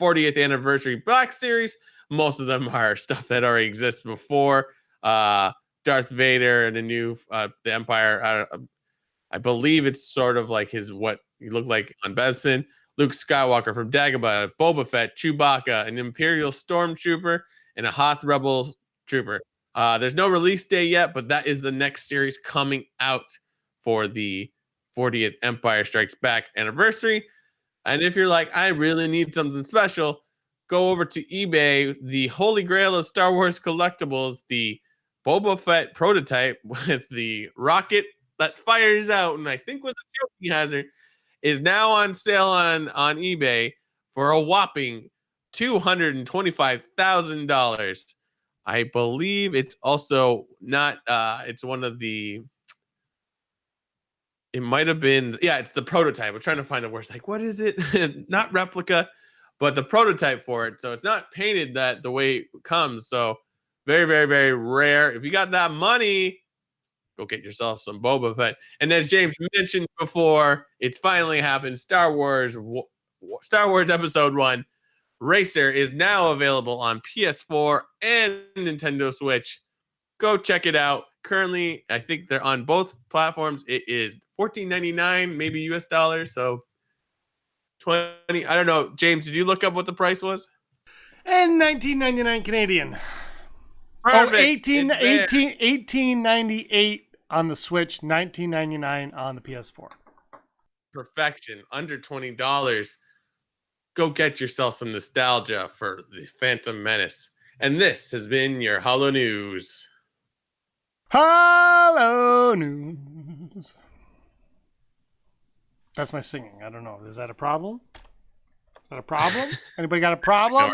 40th anniversary Black Series. Most of them are stuff that already exists before. Darth Vader and the new the Empire. I believe it's sort of like what he looked like on Bespin. Luke Skywalker from Dagobah, Boba Fett, Chewbacca, an Imperial Stormtrooper, and a Hoth Rebel Trooper. There's no release day yet, but that is the next series coming out for the 40th Empire Strikes Back anniversary. And if you're like, I really need something special, go over to eBay. The holy grail of Star Wars collectibles, the Boba Fett prototype with the rocket that fires out, and I think was a choking hazard, is now on sale on eBay for a whopping $225,000. I believe it's also not. It's one of the. It might have been. Yeah, it's the prototype. I'm trying to find the words. Like, what is it? Not replica, but the prototype for it. So it's not painted that the way it comes. So very, very, very rare. If you got that money, go get yourself some Boba Fett. And as James mentioned before, it's finally happened. Star Wars Episode 1 Racer is now available on PS4 and Nintendo Switch. Go check it out. Currently, I think they're on both platforms. It is $14.99, maybe US dollars. So 20. I don't know. James, did you look up what the price was? And $19.99 Canadian. Perfect. Oh, 18.98 on the Switch, $19.99 on the PS4. Perfection. Under $20. Go get yourself some nostalgia for the Phantom Menace. And this has been your Holo News. Holo News. That's my singing. I don't know. Is that a problem? Is that a problem? Anybody got a problem?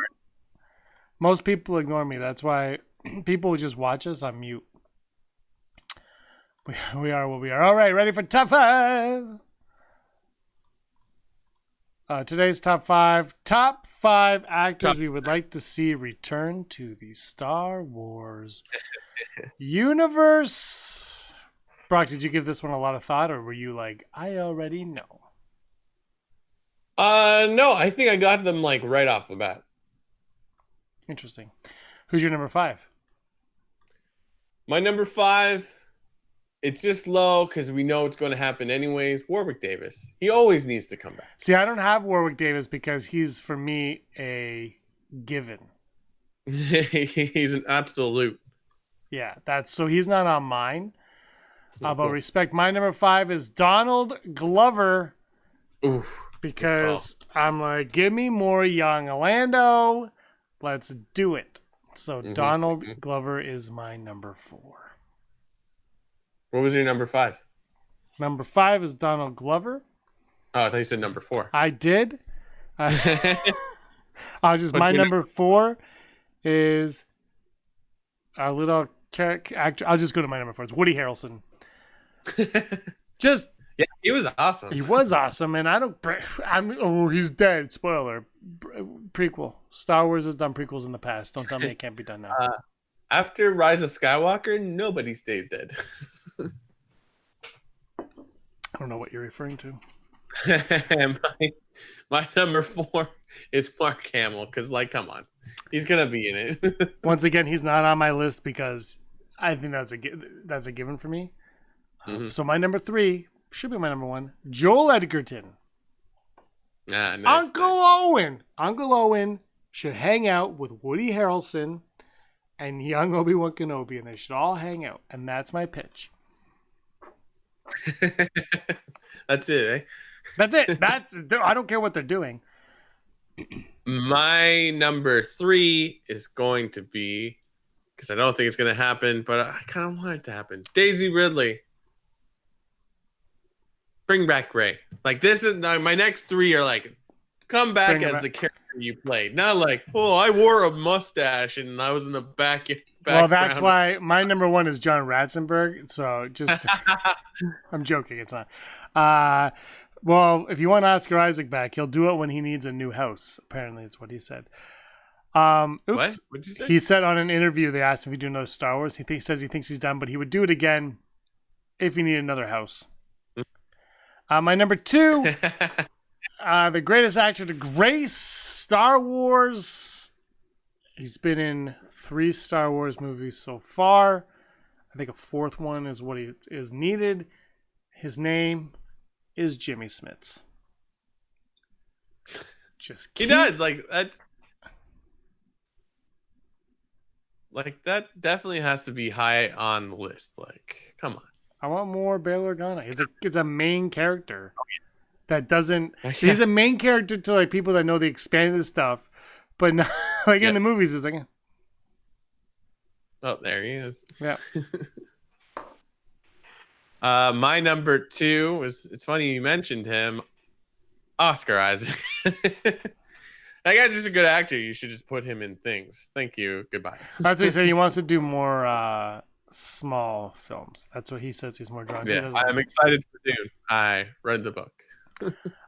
Most people ignore me. That's why people who just watch us on mute. We are what we are. All right, ready for top 5. Today's top 5. Top 5 actors we would like to see return to the Star Wars universe. Brock, did you give this one a lot of thought, or were you like, I already know? No, I think I got them like right off the bat. Interesting. Who's your number 5? My number 5, it's just low because we know it's going to happen anyways. Warwick Davis. He always needs to come back. See, I don't have Warwick Davis because he's, for me, a given. He's an absolute. Yeah, so he's not on mine. But respect. My number 5 is Donald Glover. Oof. Because I'm like, give me more young Orlando. Let's do it. So Donald Glover is my number 4. What was your number 5? Number 5 is Donald Glover. Oh, I thought you said number 4. I did. My number 4 is a little actor. I'll just go to my number 4. It's Woody Harrelson. Yeah, he was awesome. He was awesome, and he's dead. Spoiler. Prequel. Star Wars has done prequels in the past. Don't tell me it can't be done now. After Rise of Skywalker, nobody stays dead. I don't know what you're referring to. my number 4 is Mark Hamill, because, like, come on. He's going to be in it. Once again, he's not on my list because I think that's a given for me. So my number 3 should be my number 1. Joel Edgerton. Nice, Uncle Owen. Uncle Owen should hang out with Woody Harrelson and young Obi-Wan Kenobi, and they should all hang out. And that's my pitch. That's it, eh? That's it. I don't care what they're doing. My number 3 is going to be, because I don't think it's going to happen, but I kind of want it to happen. Daisy Ridley. Bring back Rey. Like, this is my next 3 are like, come back as the character you played. Not like, oh, I wore a mustache and I was in the back. Well, that's why my number 1 is John Ratzenberg. So just, I'm joking. It's not. Well, if you want Oscar Isaac back, he'll do it when he needs a new house. Apparently, it's what he said. What? What'd you say? He said on an interview, they asked him if he'd do another Star Wars. He says he thinks he's done, but he would do it again if he needed another house. My number 2, the greatest actor to grace Star Wars. He's been in 3 Star Wars movies so far. I think a 4th one is what is needed. His name is Jimmy Smits. He does. That definitely has to be high on the list. Like, come on. I want more Bail Organa. It's a main character. that doesn't. He's a main character to like people that know the expanded stuff, but not, like in the movies, it's like. Oh, there he is. Yeah. My number 2 was. It's funny you mentioned him, Oscar Isaac. That guy's just a good actor. You should just put him in things. Thank you. Goodbye. That's what he said. He wants to do more small films. That's what he says he's more drawn to. Yeah, I'm excited for Dune. I read the book.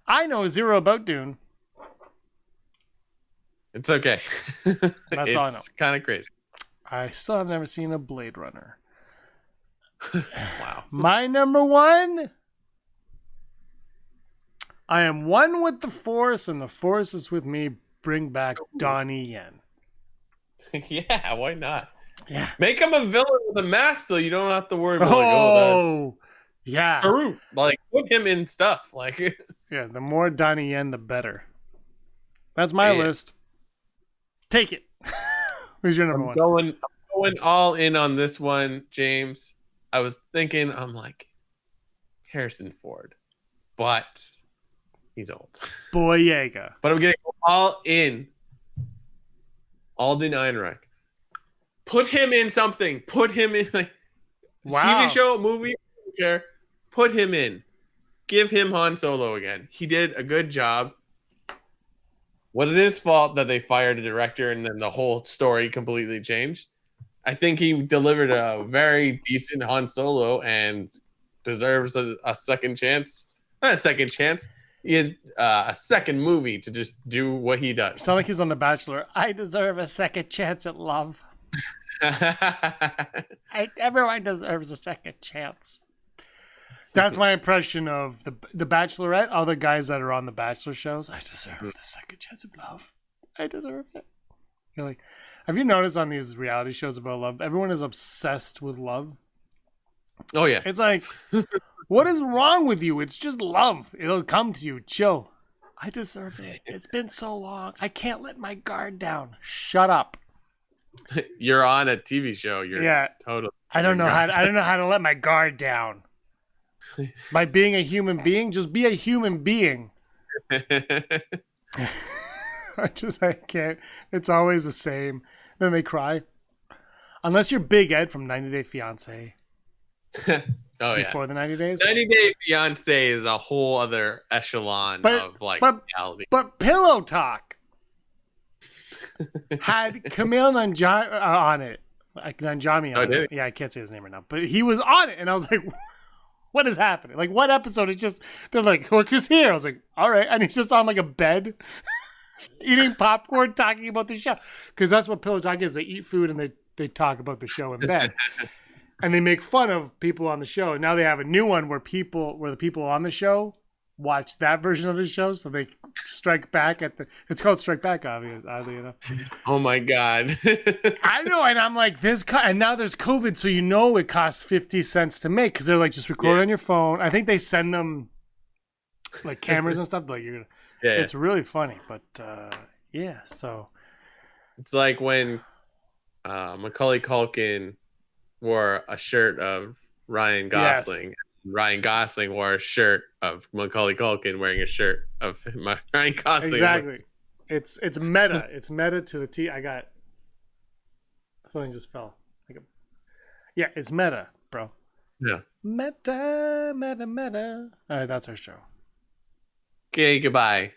I know zero about Dune. It's okay. That's all I know. It's kind of crazy. I still have never seen a Blade Runner. Wow. My number 1. I am one with the Force, and the Force is with me. Bring back Donnie Yen. Yeah, why not? Yeah. Make him a villain with a mask so you don't have to worry about Oh, yeah. Farouk. Like, put him in stuff. Like, Yeah, the more Donnie Yen, the better. That's my list. Take it. Who's your number 1? I'm going all in on this one, James. I was thinking, I'm like, Harrison Ford. But he's old. Boyega. But I'm getting all in. Alden Ehrenreich. Put him in something. Put him in like Wow. TV show, movie, I don't care. Put him in. Give him Han Solo again. He did a good job. Was it his fault that they fired a director and then the whole story completely changed? I think he delivered a very decent Han Solo and deserves a second chance. Not a second chance. He has a second movie to just do what he does. It's not like he's on The Bachelor. I deserve a second chance at love. Everyone deserves a second chance. That's my impression of the Bachelorette. All the guys that are on the Bachelor shows. I deserve the second chance of love. I deserve it. You're like, have you noticed on these reality shows about love, everyone is obsessed with love? Oh, yeah. It's like, what is wrong with you? It's just love. It'll come to you. Chill. I deserve it. It's been so long. I can't let my guard down. Shut up. You're on a TV show. You're totally. I don't know how to let my guard down. By being a human being, just be a human being. I can't. It's always the same. Then they cry. Unless you're Big Ed from 90 Day Fiancé. Oh, Before the 90 days. 90 Day Fiancé is a whole other echelon of reality. But Pillow Talk had Camille on it. Nanjiani on it. Yeah, I can't say his name right now. But he was on it. And I was like, what is happening? Like, what episode? It's just, they're like, look who's here. I was like, all right. And he's just on like a bed eating popcorn, talking about the show. Because that's what Pillow Talk is. They eat food and they talk about the show in bed. And they make fun of people on the show. And now they have a new one where the people on the show watch that version of the show. So they strike back it's called Strike Back, obviously, oddly enough. Oh my God. I know. And I'm like, and now there's COVID. So you know it costs 50 cents to make. Because they're like, just record on your phone. I think they send them like cameras and stuff. Like it's really funny. But so. It's like when Macaulay Culkin wore a shirt of Ryan Gosling. Yes. Ryan Gosling wore a shirt of Macaulay Culkin wearing a shirt of Ryan Gosling. Exactly. It's meta. It's meta to the T. I got something just fell. It's meta, bro. Yeah. Meta. All right, that's our show. Okay, goodbye.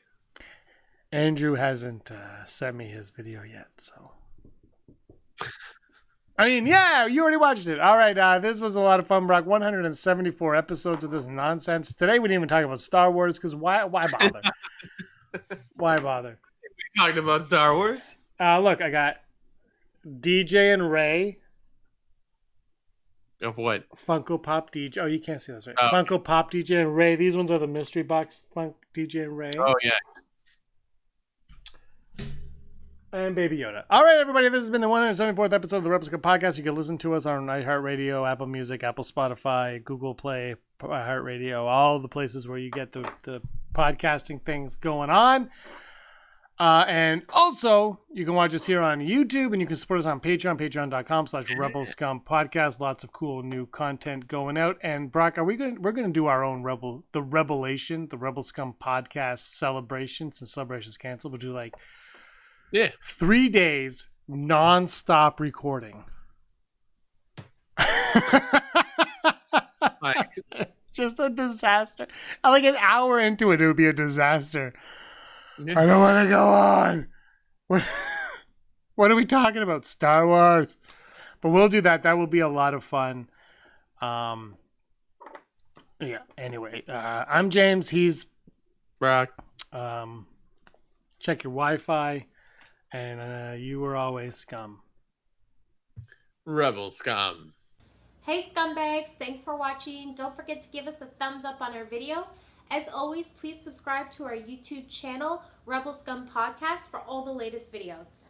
Andrew hasn't sent me his video yet, so. I mean, yeah, you already watched it. All right, this was a lot of fun, Brock. 174 episodes of this nonsense. Today we didn't even talk about Star Wars because why bother? Why bother? We talked about Star Wars. Look, I got DJ and Ray. Of what? Funko Pop DJ. Oh, you can't see this, right? Oh. Funko Pop DJ and Ray. These ones are the mystery box DJ and Ray. Oh, yeah. And Baby Yoda. All right, everybody. This has been the 174th episode of the Replica Podcast. You can listen to us on iHeartRadio, Apple Music, Apple Spotify, Google Play, iHeartRadio, all the places where you get the podcasting things going on. And also, you can watch us here on YouTube, and you can support us on Patreon, patreon.com/Rebel Scum Podcast. Lots of cool new content going out. And Brock, we're going to do our own Rebel Scum Podcast celebration, since Celebration's canceled. We'll do like 3 days non-stop recording. Just a disaster. Like an hour into it would be a disaster. I don't want to go on. What are we talking about? Star Wars. But we'll do that. That will be a lot of fun. Yeah. Anyway, I'm James. He's Brock. Check your Wi-Fi, and you were always scum. Rebel Scum. Hey scumbags, thanks for watching. Don't forget to give us a thumbs up on our video. As always, please subscribe to our YouTube channel, Rebel Scum Podcast, for all the latest videos.